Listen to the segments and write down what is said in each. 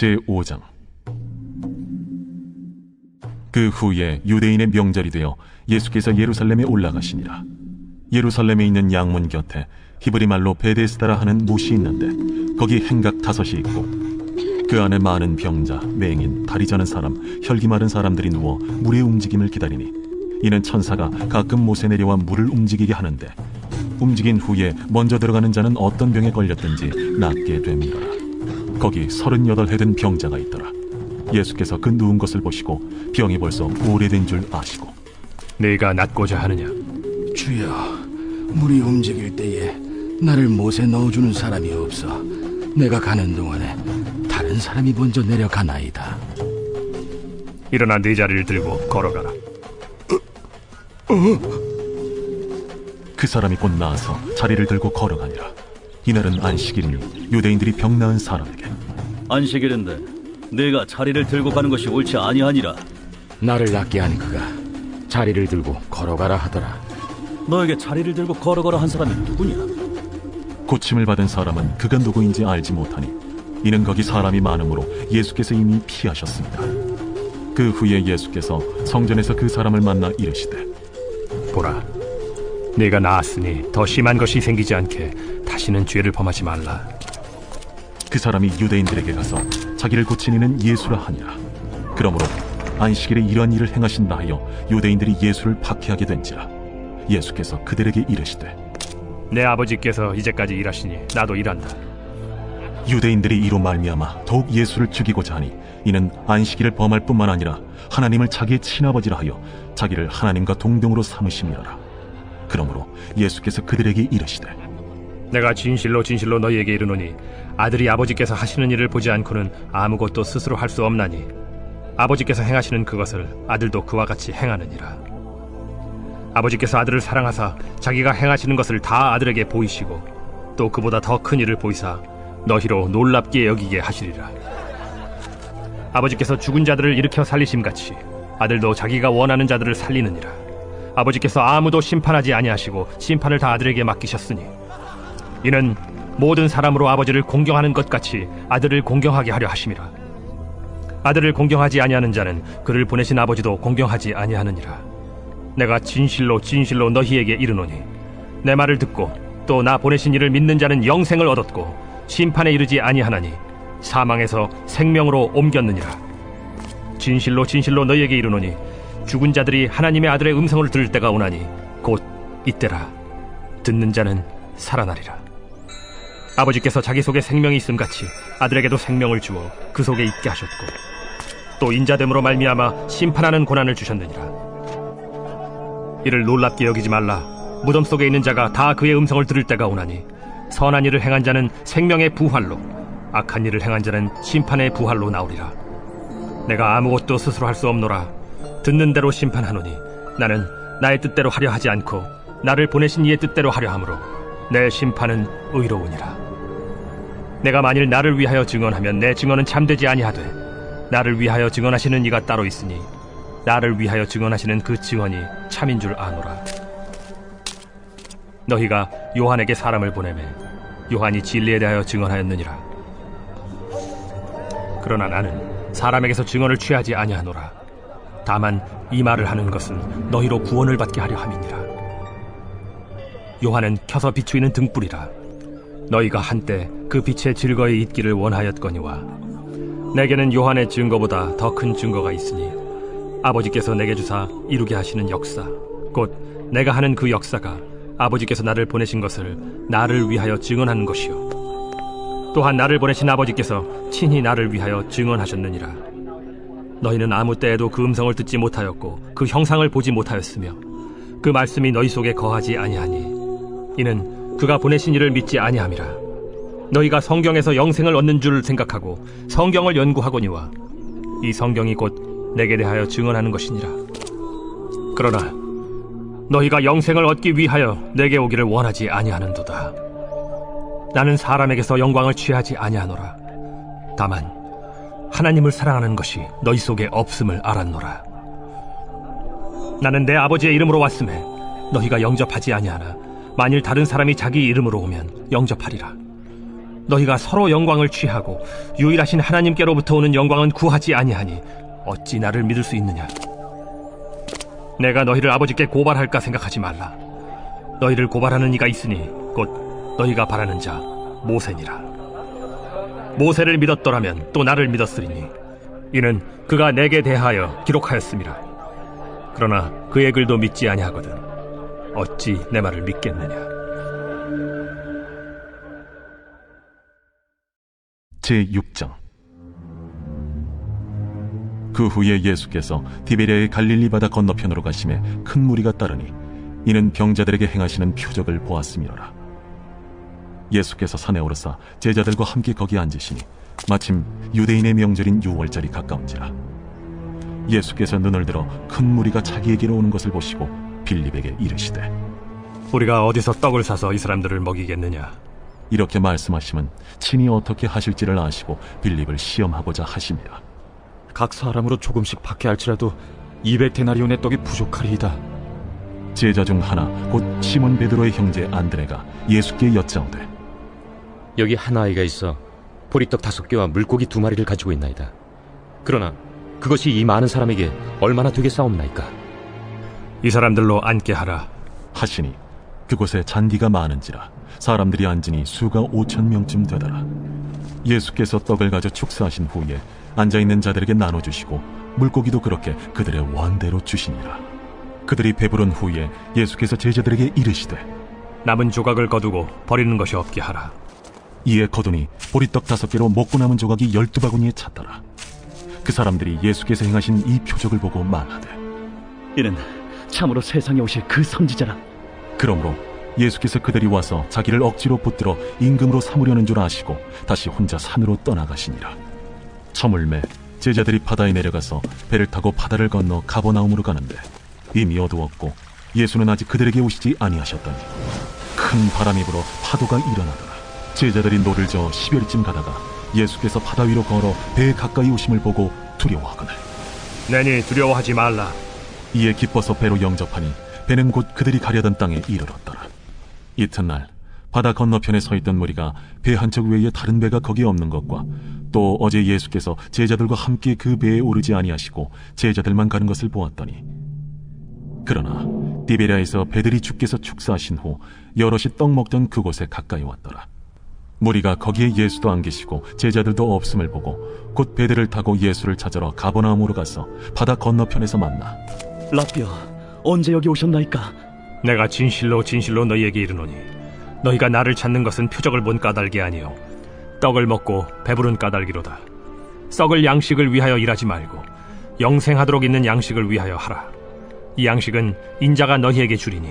제5장. 그 후에 유대인의 명절이 되어 예수께서 예루살렘에 올라가시니라. 예루살렘에 있는 양문 곁에 히브리 말로 베데스다라 하는 못이 있는데 거기 행각 5이 있고 그 안에 많은 병자, 맹인, 다리 저는 사람, 혈기 마른 사람들이 누워 물의 움직임을 기다리니 이는 천사가 가끔 못에 내려와 물을 움직이게 하는데 움직인 후에 먼저 들어가는 자는 어떤 병에 걸렸든지 낫게 됨이라. 거기 38해 된 병자가 있더라. 예수께서 그 누운 것을 보시고 병이 벌써 오래된 줄 아시고 네가 낫고자 하느냐? 주여, 물이 움직일 때에 나를 못에 넣어주는 사람이 없어 내가 가는 동안에 다른 사람이 먼저 내려가나이다. 일어나 네 자리를 들고 걸어가라. 그 사람이 곧 나아서 자리를 들고 걸어가니라. 이날은 안식일이니 유대인들이 병 나은 사람에게 안식일인데 네가 자리를 들고 가는 것이 옳지 아니하니라. 나를 낫게 한 그가 자리를 들고 걸어가라 하더라. 너에게 자리를 들고 걸어가라 한 사람이 누구냐? 고침을 받은 사람은 그가 누구인지 알지 못하니 이는 거기 사람이 많으므로 예수께서 이미 피하셨습니다. 그 후에 예수께서 성전에서 그 사람을 만나 이르시되 보라, 네가 나았으니 더 심한 것이 생기지 않게 다시는 죄를 범하지 말라. 그 사람이 유대인들에게 가서 자기를 고친 이는 예수라 하니라. 그러므로 안식일에 이러한 일을 행하신다 하여 유대인들이 예수를 박해하게 된지라. 예수께서 그들에게 이르시되 내 아버지께서 이제까지 일하시니 나도 일한다. 유대인들이 이로 말미암아 더욱 예수를 죽이고자 하니 이는 안식일을 범할 뿐만 아니라 하나님을 자기의 친아버지라 하여 자기를 하나님과 동등으로 삼으심이라. 그러므로 예수께서 그들에게 이르시되 내가 진실로 진실로 너희에게 이르노니 아들이 아버지께서 하시는 일을 보지 않고는 아무것도 스스로 할 수 없나니 아버지께서 행하시는 그것을 아들도 그와 같이 행하느니라. 아버지께서 아들을 사랑하사 자기가 행하시는 것을 다 아들에게 보이시고 또 그보다 더 큰 일을 보이사 너희로 놀랍게 여기게 하시리라. 아버지께서 죽은 자들을 일으켜 살리심같이 아들도 자기가 원하는 자들을 살리느니라. 아버지께서 아무도 심판하지 아니하시고 심판을 다 아들에게 맡기셨으니 이는 모든 사람으로 아버지를 공경하는 것 같이 아들을 공경하게 하려 하심이라. 아들을 공경하지 아니하는 자는 그를 보내신 아버지도 공경하지 아니하느니라. 내가 진실로 진실로 너희에게 이르노니 내 말을 듣고 또 나 보내신 이를 믿는 자는 영생을 얻었고 심판에 이르지 아니하나니 사망에서 생명으로 옮겼느니라. 진실로 진실로 너희에게 이르노니 죽은 자들이 하나님의 아들의 음성을 들을 때가 오나니 곧 이때라. 듣는 자는 살아나리라. 아버지께서 자기 속에 생명이 있음같이 아들에게도 생명을 주어 그 속에 있게 하셨고 또 인자됨으로 말미암아 심판하는 고난을 주셨느니라. 이를 놀랍게 여기지 말라. 무덤 속에 있는 자가 다 그의 음성을 들을 때가 오나니 선한 일을 행한 자는 생명의 부활로 악한 일을 행한 자는 심판의 부활로 나오리라. 내가 아무것도 스스로 할 수 없노라. 듣는 대로 심판하노니 나는 나의 뜻대로 하려 하지 않고 나를 보내신 이의 뜻대로 하려 하므로 내 심판은 의로우니라. 내가 만일 나를 위하여 증언하면 내 증언은 참되지 아니하되 나를 위하여 증언하시는 이가 따로 있으니 나를 위하여 증언하시는 그 증언이 참인 줄 아노라. 너희가 요한에게 사람을 보내매 요한이 진리에 대하여 증언하였느니라. 그러나 나는 사람에게서 증언을 취하지 아니하노라. 다만 이 말을 하는 것은 너희로 구원을 받게 하려 함이니라. 요한은 켜서 비추이는 등불이라. 너희가 한때 그 빛에 즐거이 있기를 원하였거니와 내게는 요한의 증거보다 더 큰 증거가 있으니 아버지께서 내게 주사 이루게 하시는 역사 곧 내가 하는 그 역사가 아버지께서 나를 보내신 것을 나를 위하여 증언하는 것이요 또한 나를 보내신 아버지께서 친히 나를 위하여 증언하셨느니라. 너희는 아무 때에도 그 음성을 듣지 못하였고 그 형상을 보지 못하였으며 그 말씀이 너희 속에 거하지 아니하니 이는 그가 보내신 이를 믿지 아니함이라. 너희가 성경에서 영생을 얻는 줄 생각하고 성경을 연구하거니와 이 성경이 곧 내게 대하여 증언하는 것이니라. 그러나 너희가 영생을 얻기 위하여 내게 오기를 원하지 아니하는도다. 나는 사람에게서 영광을 취하지 아니하노라. 다만 하나님을 사랑하는 것이 너희 속에 없음을 알았노라. 나는 내 아버지의 이름으로 왔음에 너희가 영접하지 아니하나 만일 다른 사람이 자기 이름으로 오면 영접하리라. 너희가 서로 영광을 취하고 유일하신 하나님께로부터 오는 영광은 구하지 아니하니 어찌 나를 믿을 수 있느냐? 내가 너희를 아버지께 고발할까 생각하지 말라. 너희를 고발하는 이가 있으니 곧 너희가 바라는 자 모세니라. 모세를 믿었더라면 또 나를 믿었으리니 이는 그가 내게 대하여 기록하였음이라. 그러나 그의 글도 믿지 아니하거든 어찌 내 말을 믿겠느냐? 제6장. 그 후에 예수께서 디베랴의 갈릴리 바다 건너편으로 가심에 큰 무리가 따르니 이는 병자들에게 행하시는 표적을 보았음이로라. 예수께서 산에 오르사 제자들과 함께 거기 앉으시니 마침 유대인의 명절인 유월절이 가까운지라. 예수께서 눈을 들어 큰 무리가 자기에게로 오는 것을 보시고 빌립에게 이르시되 우리가 어디서 떡을 사서 이 사람들을 먹이겠느냐? 이렇게 말씀하시면 친히 어떻게 하실지를 아시고 빌립을 시험하고자 하심이라. 각 사람으로 조금씩 받게 할지라도 200데나리온의 떡이 부족하리이다. 제자 중 하나 곧 시몬 베드로의 형제 안드레가 예수께 여짜오되 여기 한 아이가 있어 보리떡 5개와 물고기 2마리를 가지고 있나이다. 그러나 그것이 이 많은 사람에게 얼마나 되겠사옵나이까? 이 사람들로 앉게 하라. 하시니 그곳에 잔디가 많은지라 사람들이 앉으니 수가 5,000명쯤 되더라. 예수께서 떡을 가져 축사하신 후에 앉아있는 자들에게 나눠주시고 물고기도 그렇게 그들의 원대로 주시니라. 그들이 배부른 후에 예수께서 제자들에게 이르시되 남은 조각을 거두고 버리는 것이 없게 하라. 이에 거두니 보리떡 5개로 먹고 남은 조각이 12바구니에 찼더라. 그 사람들이 예수께서 행하신 이 표적을 보고 말하되 이는 참으로 세상에 오실 그 선지자라. 그러므로 예수께서 그들이 와서 자기를 억지로 붙들어 임금으로 삼으려는 줄 아시고 다시 혼자 산으로 떠나가시니라. 저물매 제자들이 바다에 내려가서 배를 타고 바다를 건너 가버나움으로 가는데 이미 어두웠고 예수는 아직 그들에게 오시지 아니하셨더니 큰 바람이 불어 파도가 일어나더라. 제자들이 노를 저어 10여리쯤 가다가 예수께서 바다 위로 걸어 배에 가까이 오심을 보고 두려워하거늘 내니 두려워하지 말라. 이에 기뻐서 배로 영접하니 배는 곧 그들이 가려던 땅에 이르렀더라. 이튿날 바다 건너편에 서 있던 무리가 배 한 척 외에 다른 배가 거기 없는 것과 또 어제 예수께서 제자들과 함께 그 배에 오르지 아니하시고 제자들만 가는 것을 보았더니 그러나 디베랴에서 배들이 주께서 축사하신 후 여럿이 떡 먹던 그곳에 가까이 왔더라. 무리가 거기에 예수도 안 계시고 제자들도 없음을 보고 곧 배들을 타고 예수를 찾으러 가버나움으로 가서 바다 건너편에서 만나 라비어, 언제 여기 오셨나이까? 내가 진실로 진실로 너희에게 이르노니 너희가 나를 찾는 것은 표적을 본 까닭이 아니요 떡을 먹고 배부른 까닭이로다. 썩을 양식을 위하여 일하지 말고 영생하도록 있는 양식을 위하여 하라. 이 양식은 인자가 너희에게 주리니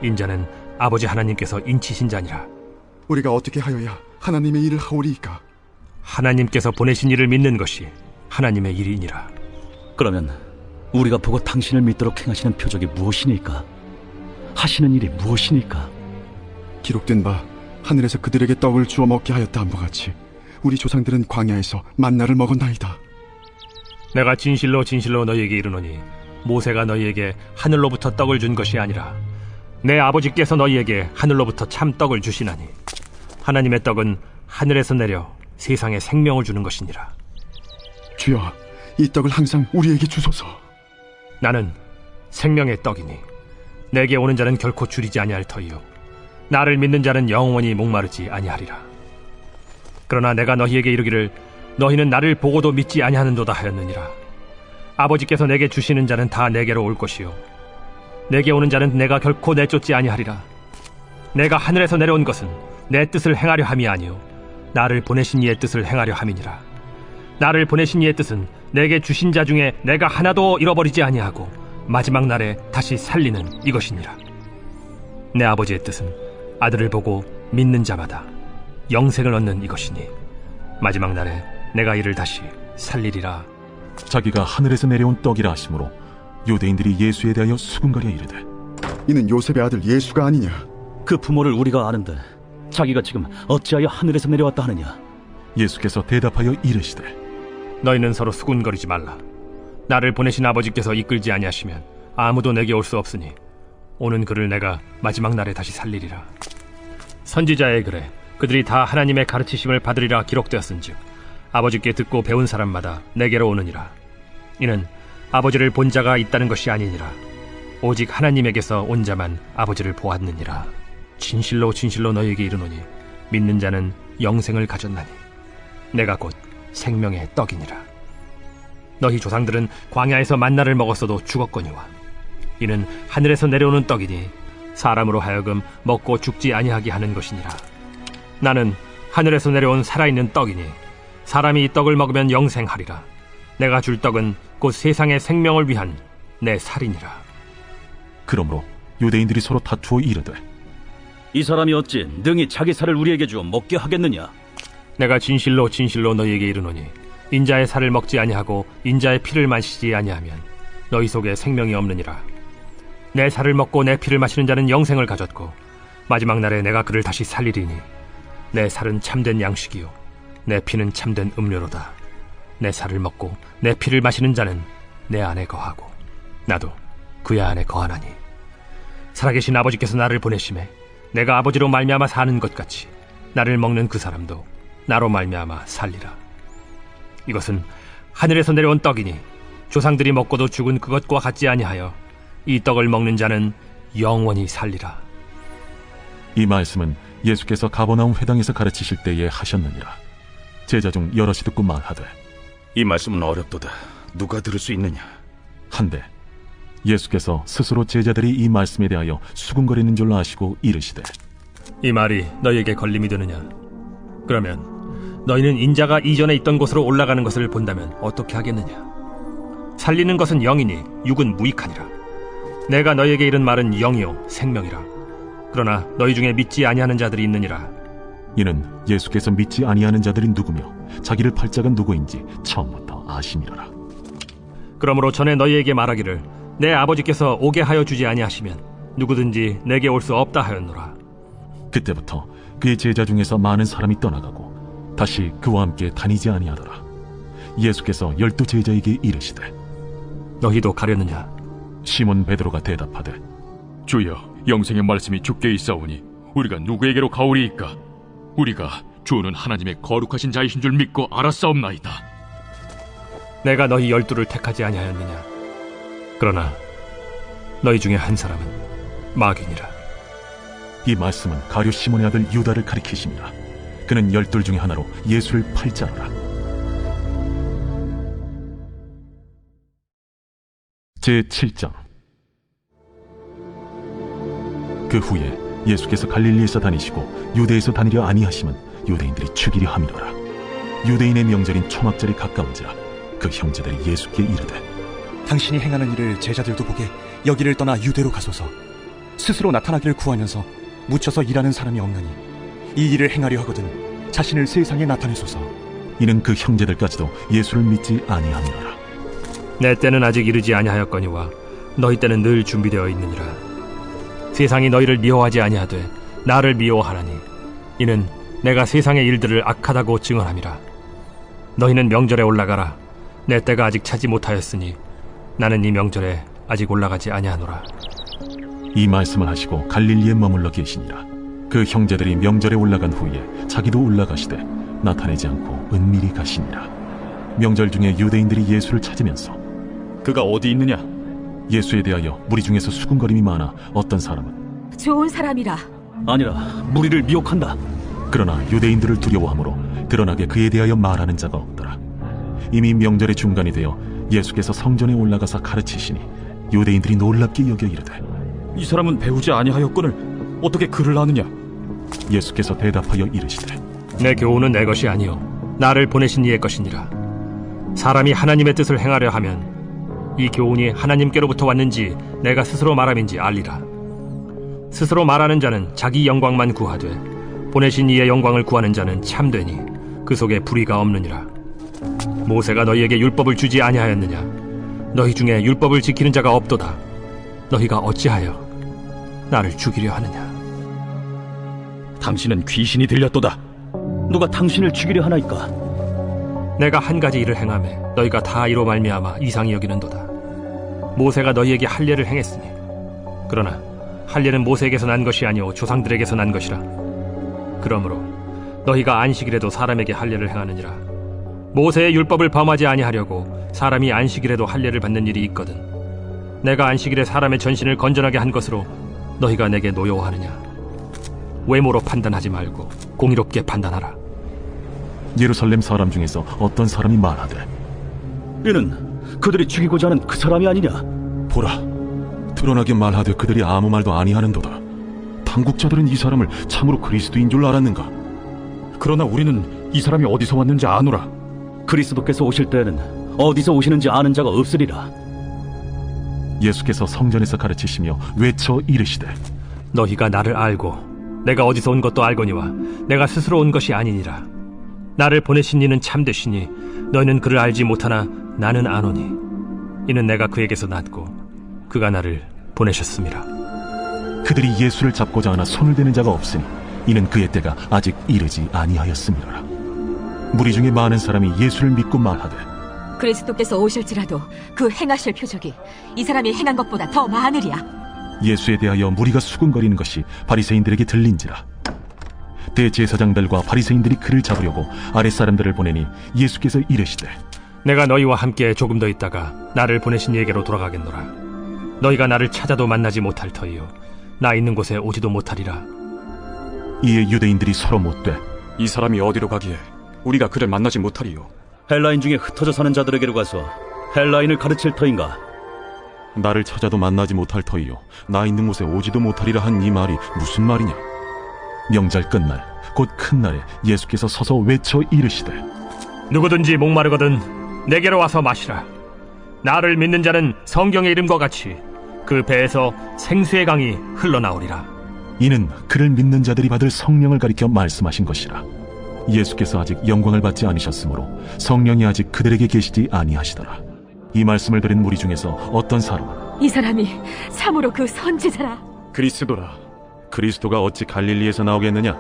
인자는 아버지 하나님께서 인치신 자니라. 우리가 어떻게 하여야 하나님의 일을 하오리이까? 하나님께서 보내신 이를 믿는 것이 하나님의 일이니라. 그러면 우리가 보고 당신을 믿도록 행하시는 표적이 무엇이니까? 하시는 일이 무엇이니까? 기록된 바 하늘에서 그들에게 떡을 주어 먹게 하였다 함과 같이 우리 조상들은 광야에서 만나를 먹었나이다. 내가 진실로 진실로 너희에게 이르노니 모세가 너희에게 하늘로부터 떡을 준 것이 아니라 내 아버지께서 너희에게 하늘로부터 참 떡을 주시나니 하나님의 떡은 하늘에서 내려 세상에 생명을 주는 것이니라. 주여, 이 떡을 항상 우리에게 주소서. 나는 생명의 떡이니 내게 오는 자는 결코 줄이지 아니할 터이요 나를 믿는 자는 영원히 목마르지 아니하리라. 그러나 내가 너희에게 이르기를 너희는 나를 보고도 믿지 아니하는도다 하였느니라. 아버지께서 내게 주시는 자는 다 내게로 올 것이요 내게 오는 자는 내가 결코 내쫓지 아니하리라. 내가 하늘에서 내려온 것은 내 뜻을 행하려 함이 아니요 나를 보내신 이의 뜻을 행하려 함이니라. 나를 보내신 이의 뜻은 내게 주신 자 중에 내가 하나도 잃어버리지 아니하고 마지막 날에 다시 살리는 이것이니라. 내 아버지의 뜻은 아들을 보고 믿는 자마다 영생을 얻는 이것이니 마지막 날에 내가 이를 다시 살리리라. 자기가 하늘에서 내려온 떡이라 하심으로 유대인들이 예수에 대하여 수군거려 이르되 이는 요셉의 아들 예수가 아니냐? 그 부모를 우리가 아는데 자기가 지금 어찌하여 하늘에서 내려왔다 하느냐? 예수께서 대답하여 이르시되 너희는 서로 수군거리지 말라. 나를 보내신 아버지께서 이끌지 아니하시면 아무도 내게 올 수 없으니 오는 그를 내가 마지막 날에 다시 살리리라. 선지자의 글에 그들이 다 하나님의 가르치심을 받으리라 기록되었은즉 아버지께 듣고 배운 사람마다 내게로 오느니라. 이는 아버지를 본 자가 있다는 것이 아니니라. 오직 하나님에게서 온 자만 아버지를 보았느니라. 진실로 진실로 너희에게 이르노니 믿는 자는 영생을 가졌나니 내가 곧 생명의 떡이니라. 너희 조상들은 광야에서 만나를 먹었어도 죽었거니와 이는 하늘에서 내려오는 떡이니 사람으로 하여금 먹고 죽지 아니하게 하는 것이니라. 나는 하늘에서 내려온 살아있는 떡이니 사람이 이 떡을 먹으면 영생하리라. 내가 줄 떡은 곧 세상의 생명을 위한 내 살이니라. 그러므로 유대인들이 서로 다투어 이르되 이 사람이 어찌 능히 자기 살을 우리에게 주어 먹게 하겠느냐? 내가 진실로 진실로 너희에게 이르노니 인자의 살을 먹지 아니하고 인자의 피를 마시지 아니하면 너희 속에 생명이 없느니라. 내 살을 먹고 내 피를 마시는 자는 영생을 가졌고 마지막 날에 내가 그를 다시 살리리니 내 살은 참된 양식이요 내 피는 참된 음료로다. 내 살을 먹고 내 피를 마시는 자는 내 안에 거하고 나도 그의 안에 거하나니 살아계신 아버지께서 나를 보내심에 내가 아버지로 말미암아 사는 것 같이 나를 먹는 그 사람도 나로 말미암아 살리라. 이것은 하늘에서 내려온 떡이니 조상들이 먹고도 죽은 그것과 같지 아니하여 이 떡을 먹는 자는 영원히 살리라. 이 말씀은 예수께서 가버나움 회당에서 가르치실 때에 하셨느니라. 제자 중 여럿이 듣고 말하되 이 말씀은 어렵도다. 누가 들을 수 있느냐? 한데 예수께서 스스로 제자들이 이 말씀에 대하여 수군거리는 줄로 아시고 이르시되 이 말이 너희에게 걸림이 되느냐? 그러면 너희는 인자가 이전에 있던 곳으로 올라가는 것을 본다면 어떻게 하겠느냐? 살리는 것은 영이니 육은 무익하니라. 내가 너희에게 이른 말은 영이요 생명이라. 그러나 너희 중에 믿지 아니하는 자들이 있느니라. 이는 예수께서 믿지 아니하는 자들이 누구며 자기를 팔 자가 누구인지 처음부터 아심이로라. 그러므로 전에 너희에게 말하기를 내 아버지께서 오게 하여 주지 아니하시면 누구든지 내게 올 수 없다 하였노라. 그때부터 그의 제자 중에서 많은 사람이 떠나가고 다시 그와 함께 다니지 아니하더라. 예수께서 12 제자에게 이르시되 너희도 가려느냐? 시몬 베드로가 대답하되 주여, 영생의 말씀이 주께 있사오니 우리가 누구에게로 가오리이까? 우리가 주는 하나님의 거룩하신 자이신 줄 믿고 알았사옵나이다. 내가 너희 12를 택하지 아니하였느냐? 그러나 너희 중에 한 사람은 마귀니라. 이 말씀은 가룟 시몬의 아들 유다를 가리키심이라. 그는 12 중에 하나로 예수를 팔 자로라. 제7장. 그 후에 예수께서 갈릴리에서 다니시고 유대에서 다니려 아니하심은 유대인들이 죽이려 함이로라. 유대인의 명절인 초막절이 가까운지라 그 형제들이 예수께 이르되 당신이 행하는 일을 제자들도 보게 여기를 떠나 유대로 가소서. 스스로 나타나기를 구하면서 묻혀서 일하는 사람이 없나니 이 일을 행하려 하거든 자신을 세상에 나타내소서. 이는 그 형제들까지도 예수를 믿지 아니함이로라. 내 때는 아직 이르지 아니하였거니와 너희 때는 늘 준비되어 있느니라. 세상이 너희를 미워하지 아니하되 나를 미워하나니 이는 내가 세상의 일들을 악하다고 증언함이라. 너희는 명절에 올라가라. 내 때가 아직 차지 못하였으니 나는 이 명절에 아직 올라가지 아니하노라. 이 말씀을 하시고 갈릴리에 머물러 계시니라. 그 형제들이 명절에 올라간 후에 자기도 올라가시되 나타내지 않고 은밀히 가시니라. 명절 중에 유대인들이 예수를 찾으면서 그가 어디 있느냐? 예수에 대하여 무리 중에서 수군거림이 많아 어떤 사람은 좋은 사람이라. 아니라 무리를 미혹한다. 그러나 유대인들을 두려워하므로 드러나게 그에 대하여 말하는 자가 없더라. 이미 명절의 중간이 되어 예수께서 성전에 올라가서 가르치시니 유대인들이 놀랍게 여겨 이르되 이 사람은 배우지 아니하였거늘 어떻게 글을 아느냐? 예수께서 대답하여 이르시되 내 교훈은 내 것이 아니요 나를 보내신 이의 것이니라. 사람이 하나님의 뜻을 행하려 하면 이 교훈이 하나님께로부터 왔는지 내가 스스로 말함인지 알리라. 스스로 말하는 자는 자기 영광만 구하되 보내신 이의 영광을 구하는 자는 참되니 그 속에 불의가 없느니라. 모세가 너희에게 율법을 주지 아니하였느냐? 너희 중에 율법을 지키는 자가 없도다. 너희가 어찌하여 나를 죽이려 하느냐? 당신은 귀신이 들렸도다. 누가 당신을 죽이려 하나이까? 내가 한 가지 일을 행하매 너희가 다 이로 말미암아 이상히 여기는도다. 모세가 너희에게 할례를 행했으니 그러나 할례는 모세에게서 난 것이 아니오 조상들에게서 난 것이라. 그러므로 너희가 안식일에도 사람에게 할례를 행하느니라. 모세의 율법을 범하지 아니하려고 사람이 안식일에도 할례를 받는 일이 있거든. 내가 안식일에 사람의 전신을 건전하게 한 것으로 너희가 내게 노여워하느냐? 외모로 판단하지 말고 공의롭게 판단하라. 예루살렘 사람 중에서 어떤 사람이 말하되, 이는 그들이 죽이고자 하는 그 사람이 아니냐? 보라, 드러나게 말하되 그들이 아무 말도 아니하는도다. 당국자들은 이 사람을 참으로 그리스도인 줄 알았는가? 그러나 우리는 이 사람이 어디서 왔는지 아노라. 그리스도께서 오실 때에는 어디서 오시는지 아는 자가 없으리라. 예수께서 성전에서 가르치시며 외쳐 이르시되, 너희가 나를 알고 내가 어디서 온 것도 알거니와 내가 스스로 온 것이 아니니라. 나를 보내신 이는 참되시니 너희는 그를 알지 못하나 나는 아노니 이는 내가 그에게서 났고 그가 나를 보내셨음이라. 그들이 예수를 잡고자 하나 손을 대는 자가 없으니 이는 그의 때가 아직 이르지 아니하였음이라. 무리 중에 많은 사람이 예수를 믿고 말하되, 그리스도께서 오실지라도 그 행하실 표적이 이 사람이 행한 것보다 더 많으리야. 예수에 대하여 무리가 수군거리는 것이 바리새인들에게 들린지라. 대제사장들과 바리새인들이 그를 잡으려고 아랫사람들을 보내니 예수께서 이르시되, 내가 너희와 함께 조금 더 있다가 나를 보내신 이에게로 돌아가겠노라. 너희가 나를 찾아도 만나지 못할 터이요 나 있는 곳에 오지도 못하리라. 이에 유대인들이 서로 묻되, 이 사람이 어디로 가기에 우리가 그를 만나지 못하리요? 헬라인 중에 흩어져 사는 자들에게로 가서 헬라인을 가르칠 터인가? 나를 찾아도 만나지 못할 터이요 나 있는 곳에 오지도 못하리라 한 이 말이 무슨 말이냐? 명절 끝날 곧 큰 날에 예수께서 서서 외쳐 이르시되, 누구든지 목마르거든 내게로 와서 마시라. 나를 믿는 자는 성경의 이름과 같이 그 배에서 생수의 강이 흘러나오리라. 이는 그를 믿는 자들이 받을 성령을 가리켜 말씀하신 것이라. 예수께서 아직 영광을 받지 않으셨으므로 성령이 아직 그들에게 계시지 아니하시더라. 이 말씀을 들은 무리 중에서 어떤 사람은, 이 사람이 참으로 그 선지자라. 그리스도라. 그리스도가 어찌 갈릴리에서 나오겠느냐?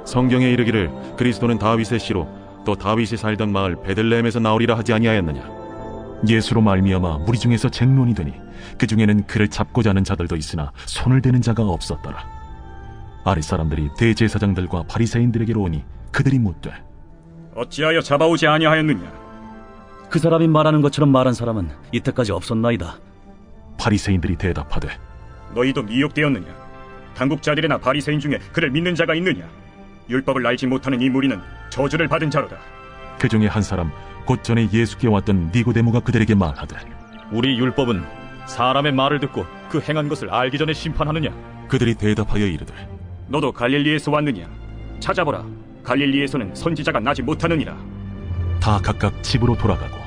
성경에 이르기를 그리스도는 다윗의 씨로 또 다윗이 살던 마을 베들레헴에서 나오리라 하지 아니하였느냐? 예수로 말미암아 무리 중에서 쟁론이 되니 그 중에는 그를 잡고자 하는 자들도 있으나 손을 대는 자가 없었더라. 아랫사람들이 대제사장들과 바리새인들에게로 오니 그들이 묻되, 어찌하여 잡아오지 아니하였느냐? 그 사람이 말하는 것처럼 말한 사람은 이때까지 없었나이다. 바리새인들이 대답하되, 너희도 미혹되었느냐? 당국자들이나 바리새인 중에 그를 믿는 자가 있느냐? 율법을 알지 못하는 이 무리는 저주를 받은 자로다. 그 중에 한 사람 곧 전에 예수께 왔던 니고데모가 그들에게 말하되, 우리 율법은 사람의 말을 듣고 그 행한 것을 알기 전에 심판하느냐? 그들이 대답하여 이르되, 너도 갈릴리에서 왔느냐? 찾아보라. 갈릴리에서는 선지자가 나지 못하느니라. 다 각각 집으로 돌아가고